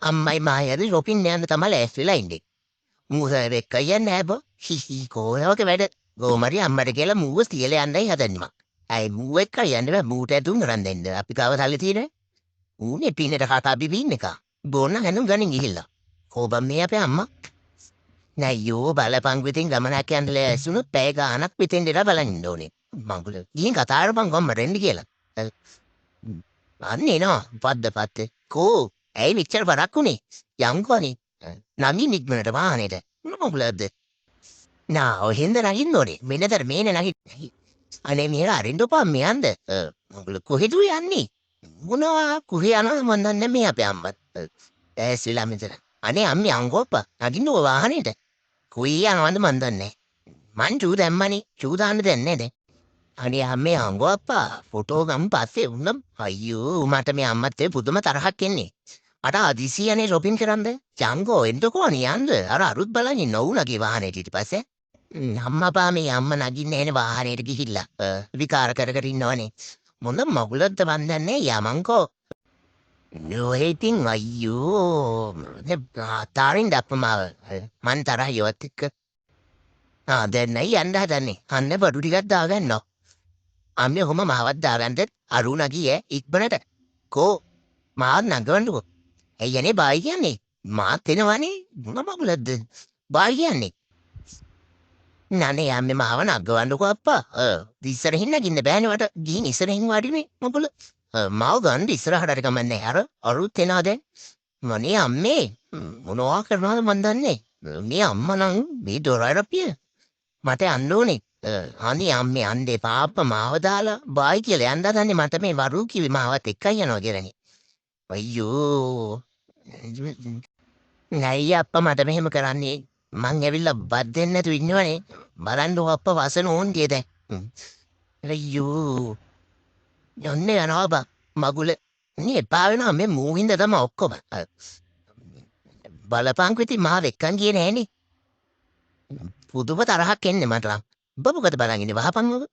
අම්මයි මායරි රොපින් යන්න තමයි ලෑස්තිලා ඉන්නේ. මූ එක්ක යන්නේ නැහැ බෝ. හිහි කොහොමද වැඩ? ගෝමරි අම්මට කියලා මූව තියලා යන්නයි හදන්නේ මං. අය මූව එක්ක යන්න බෑ මූට ඇතුන් කරන් දෙන්න. අපි ගාව සල්ලි තියෙන්නේ. ඌනේ පින්නට කතා බිබින්න එක. බොන්න හැනුම් ගනින් ගිහිල්ලා. කොබම් මේ අපේ අම්මා. නයියෝ බලපං විතින් ගමනක් යන්න ලෑස්තුණු පැය ගාණක් පිටින් දෙලා බලන් ඉන්න ඕනේ. මංගල ගිහින් කතා කරපන් ගොම්ම රෙන්න කියලා. අන්නේ නෝ පද්ද කෝ ඇයි මෙච්චර බරක් උනේ යංකෝනේ නගින් ඉක්මනට වාහනේට මොකලද නා ඔහෙන්ද නගින්න ඕනේ මෙන්නතර මේන නගින්න අනේ මෙහෙර අරින්න ඔපා මෙයන්ද මොකල කොහෙද යන්නේ මොනවා කොහේ යනවද මන් දන්නේ මේ අපේ අම්මත් ඇස්විලා මෙතන අනේ අම්මේ අංගෝප්පා නගින්න ඔය වාහනේට කොයි යනවද මන් දන්නේ මං චූ දැම්මනේ චූ දාන්න දෙන්නේ දැන් අනේ අම්මේ අංගෝ අප්පා ෆොටෝ ගම් පස්සේ උන්නම් අයියෝ මට මේ අම්මත් පුදුම තරහක් එන්නේ අට අදිසියනේ රොපින් කරන්ද චංගෝ එන්නකෝ නියන්ද අර අරුත් බලන්නේ නොවුනගේ වාහනේට ඊට පස්සේ අම්මපා මේ අම්ම නගින්නේ එන වාහනේට ගිහිල්ලා විකාර කර කර ඉන්නවනේ මොන මගුලක්ද වන්දන්නේ යමන්කෝ නොහෙටින් අයියෝ තාරින් දප්පමාව මන් තරහ යවත් එක්ක දැන් නයි යන්න හදන්නේ අන්න බඩු ටිකක් දාගන්නවා අම්මේ ඔහොම මාවත් දාගන්නද අරු නගියේ ඉක්මනට කෝ මාත් නගවන්නකෝ ඇයියනේ බායි කියන්නේ මාත් එනවනේ මොන මගුලක්ද බායි කියන්නේ නනේ අම්මේ මාව නගවන්නකෝ අප්පා ඉස්සරහින් නගින්න බෑනේ වට ගිහින් ඉස්සරහින් වාඩිනේ මගුල මාව ගන්න ඉස්සරහට හරි කමන්නේ අර අරුත් එනවා දැන් මනේ අම්මේ මොනවා කරනවද මන් දන්නේ මේ අම්මා නම් මේ දොරයිරපිය මට යන්න ඕනේ අනේ අම්මේ අන්දේ පාප්ප මාව දාලා බායි කියලා යන්න හදන්නේ මට මේ වරු කිවි මාවත් එක්කයි යනවා කියලානේ අයියෝ නයි අප්පා මට මෙහෙම කරන්නේ මං ඇවිල්ලා බත් දෙන්න නැතුව ඉන්නවනේ බලන්නකො අප්පා වසන ඕන්තිය දැන් අයියෝ යන්නේ යනවා බා මගුල නේ එපා වෙනවා මේ මූහින්ද තමයි ඔක්කොම බලපං කිති මාව එක්කන් ගියේ නෑනේ පුදුම තරහක් එන්නේ මට ඔබ මොකද බලන් ඉන්නේ වහපන් ඔබ